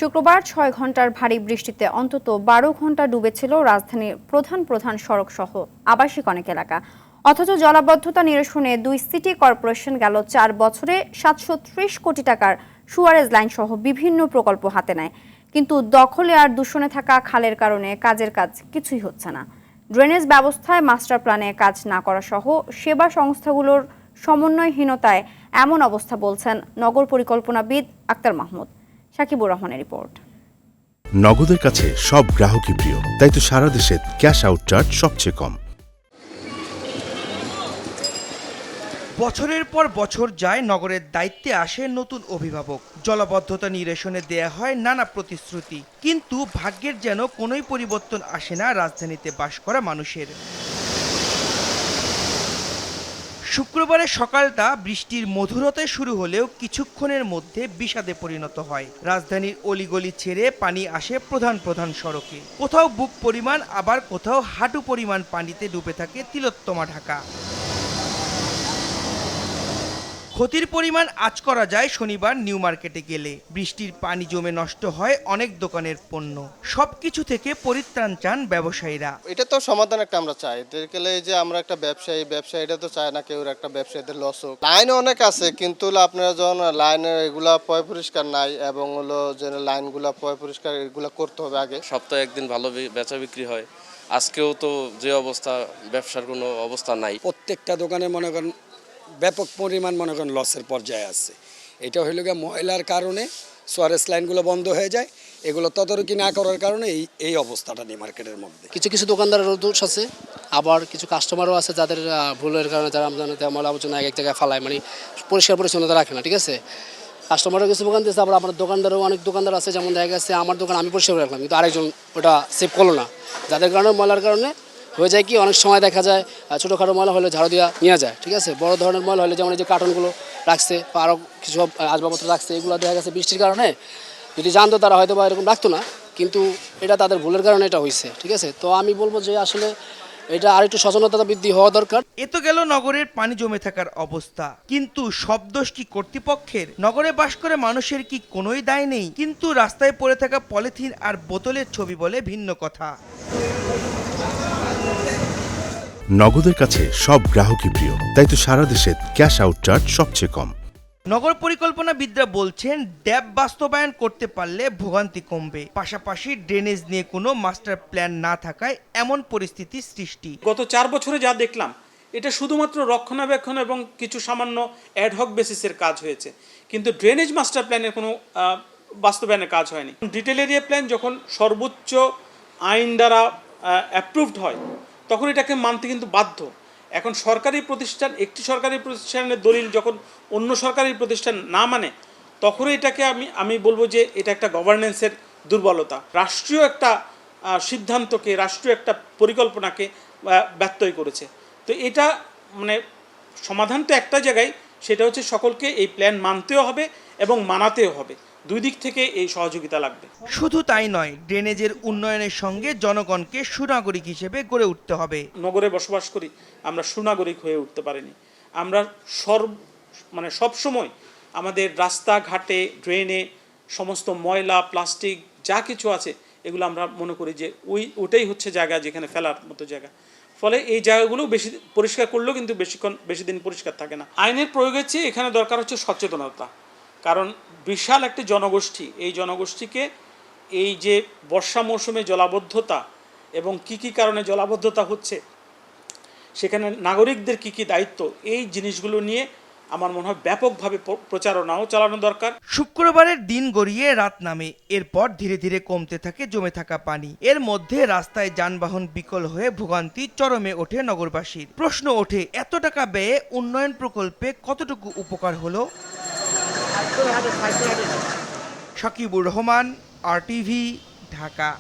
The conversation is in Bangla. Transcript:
শুক্রবার ৬ ঘন্টার ভারী বৃষ্টিতে অন্তত ১২ ঘন্টা ডুবেছিল রাজধানীর প্রধান সড়ক সহ আবাসিক অনেক এলাকা। অথচ জলাবদ্ধতা নিরসনে ২ সিটি কর্পোরেশন গেল ৪ বছরে ৭৩০ কোটি টাকার সুয়ারেজ লাইন সহ বিভিন্ন প্রকল্প হাতে নেয়। কিন্তু দখলে আর দূষণে থাকা খালের কারণে কাজ কিছুই হচ্ছে না। ড্রেনেজ ব্যবস্থায় মাস্টার প্ল্যানে কাজ না করা সহ সেবা সংস্থাগুলোর সমন্বয়হীনতায় এমন অবস্থা বলছেন নগর পরিকল্পনাবিদ আক্তার মাহমুদ। সাকিবুর রহমানের রিপোর্ট। নগদের কাছে সব গ্রাহকই প্রিয়, তাই তো সারা দেশে ক্যাশ আউট চার্জ সবচেয়ে কম। বছরের পর বছর যায়, নগরের দায়িত্বে আসে নতুন অভিভাবক। জলাবদ্ধতা নিরসনে দেয়া হয় নানা প্রতিশ্রুতি, কিন্তু ভাগ্যের যেন কোনোই পরিবর্তন আসে না রাজধানীতে বাস করা মানুষের। শুক্রবারের সকালটা বৃষ্টির মধুরতায় শুরু হলেও কিছুক্ষণের মধ্যে বিষাদে পরিণত হয়। রাজধানীর অলিগলি ছেড়ে পানি আসে প্রধান সড়কে। কোথাও বুক পরিমাণ, আবার কোথাও হাঁটু পরিমাণ পানিতে ডুবে থাকে তিলোত্তমা ঢাকা। ক্ষতির পরিমাণ আঁচ করা যায় শনিবার নিউ মার্কেটে গেলে। বৃষ্টির পানি জমে নষ্ট হয় অনেক দোকানের পণ্য। সবকিছু থেকে পরিত্রাণ চান ব্যবসায়ীরা। এটা তো সমাধান একটা আমরা চাই, যে আমরা একটা ব্যবসায়ীরা তো চায় না কেউ একটা ব্যবসায়ীদের লস হোক। লাইন অনেক আছে, কিন্তু আপনারা যখন লাইনের এগুলা পয় পরিষ্কার নাই, এবং হলো যে লাইনগুলা পয় পরিষ্কার এগুলা করতে হবে আগে। সপ্তাহে একদিন ভালো বেচা বিক্রি হয়, আজকেও তো যে অবস্থা, ব্যবসার কোনো অবস্থা নাই। প্রত্যেকটা দোকানে মনে করেন ব্যাপক পরিমাণ মনে করেন লসের পর্যায়ে আছে। এটা হইল গিয়ে ময়লার কারণে সোয়ারেজ লাইনগুলো বন্ধ হয়ে যায়। এগুলো তদারকি না করার কারণে এই অবস্থাটা নেই মার্কেটের মধ্যে। কিছু দোকানদারেরও দোষ আছে, আবার কিছু কাস্টমারও আছে যাদের ভুলের কারণে যারা ময়লা আবর্জনা এক জায়গায় ফালায়, মানে পরিষ্কার পরিচ্ছন্নতা রাখে না। ঠিক আছে, কাস্টমারও কিছু দোকান দিয়েছে, আবার আমার দোকানদারও অনেক দোকানদার আছে, যেমন দেখা গেছে আমার দোকান আমি পরিষ্কার রাখলাম কিন্তু আরেকজন ওটা সেভ করলো না, যাদের কারণে ময়লার কারণে হয়ে যায় কি অনেক সময় দেখা যায় ছোটোখাটো ময়লা হলে ঝাড়ু দেওয়া নিয়ে যায়। ঠিক আছে, বড় ধরনের ময়লা হলে যেমন এই যে কার্টনগুলো রাখছে বা আরও কিছু আসবাবপত্র রাখছে, এগুলো দেখা গেছে বৃষ্টির কারণে যদি জানতো তারা হয়তো বা এরকম রাখতো না, কিন্তু এটা তাদের ভুলের কারণে এটা হয়েছে। ঠিক আছে, তো আমি বলবো যে আসলে এটা আরেকটু সচেতনতা বৃদ্ধি হওয়া দরকার। এ তো গেল নগরের পানি জমে থাকার অবস্থা, কিন্তু সব দোষ কি কর্তৃপক্ষের? নগরে বাস করে মানুষের কি কোনোই দায় নেই? কিন্তু রাস্তায় পড়ে থাকা পলিথিন আর বোতলের ছবি বলে ভিন্ন কথা। নগদের কাছে সব গ্রাহকই প্রিয়, তাই তো সারা দেশে ক্যাশ আউট চার্জ সবচেয়ে কম। নগর পরিকল্পনাবিদরা বলছেন, ড্যাব বাস্তবায়ন করতে পারলে ভোগান্তি কমবে। পাশাপাশি ড্রেনেজ নিয়ে কোনো মাস্টার প্ল্যান না থাকায় এমন পরিস্থিতি সৃষ্টি। গত 4 বছরে যা দেখলাম, এটা শুধুমাত্র রক্ষণাবেক্ষণ এবং কিছু সামান্য অ্যাডহক বেসিসের কাজ হয়েছে, কিন্তু ড্রেনেজ মাস্টার প্ল্যানের কোনো বাস্তবায়নের কাজ হয়নি। ডিটেল এরিয়া প্ল্যান যখন সর্বোচ্চ আইন দ্বারা অ্যাপ্রুভড হয়, তখন এটাকে মানতে কিন্তু বাধ্য। এখন একটি সরকারি প্রতিষ্ঠানের দলিল যখন অন্য সরকারি প্রতিষ্ঠান না মানে, তখন এটাকে আমি বলবো যে এটা একটা গভর্নেন্সের দুর্বলতা। রাষ্ট্রীয় একটা সিদ্ধান্তকে, রাষ্ট্রীয় একটা পরিকল্পনাকে ব্যত্যয় করেছে। তো এটা মানে সমাধান তো একটা জায়গায়, সেটা হচ্ছে সকলকে এই প্ল্যান মানতেও হবে এবং মানাতেও হবে। দুই দিক থেকে এই সহযোগিতা লাগবে। শুধু তাই নয়, ড্রেনেজের উন্নয়নের সঙ্গে জনগণকে সুনাগরিক হিসেবে গড়ে উঠতে হবে। নগরে বসবাস করি, আমরা সুনাগরিক হয়ে উঠতে পারিনি। আমরা সব সময় আমাদের রাস্তাঘাটে, ড্রেনে সমস্ত ময়লা, প্লাস্টিক যা কিছু আছে, এগুলো আমরা মনে করি যে ওটাই হচ্ছে জায়গা যেখানে ফেলার মতো জায়গা। ফলে এই জায়গাগুলো বেশি পরিষ্কার করলেও কিন্তু বেশি দিন পরিষ্কার থাকে না। আইনের প্রয়োগের চেয়ে এখানে দরকার হচ্ছে সচেতনতা। কারণ বিশাল একটি জনগোষ্ঠী, এই জনগোষ্ঠীকে এই যে বর্ষা মৌসুমে জলাবদ্ধতা এবং কি কারণে জলাবদ্ধতা হচ্ছে, সেখানে নাগরিকদের কি দায়িত্ব, এই জিনিসগুলো নিয়ে আমার মনে হয় ব্যাপকভাবে প্রচারণাও চালানো দরকার। শুক্রবারের দিন গড়িয়ে রাত নামে, এরপর ধীরে ধীরে কমতে থাকে জমে থাকা পানি। এর মধ্যে রাস্তায় যানবাহন বিকল হয়ে ভোগান্তি চরমে ওঠে নগরবাসীর। প্রশ্ন ওঠে, এত টাকা ব্যয়ে উন্নয়ন প্রকল্পে কতটুকু উপকার হলো? সাকিবুর রহমান, RTV, ঢাকা।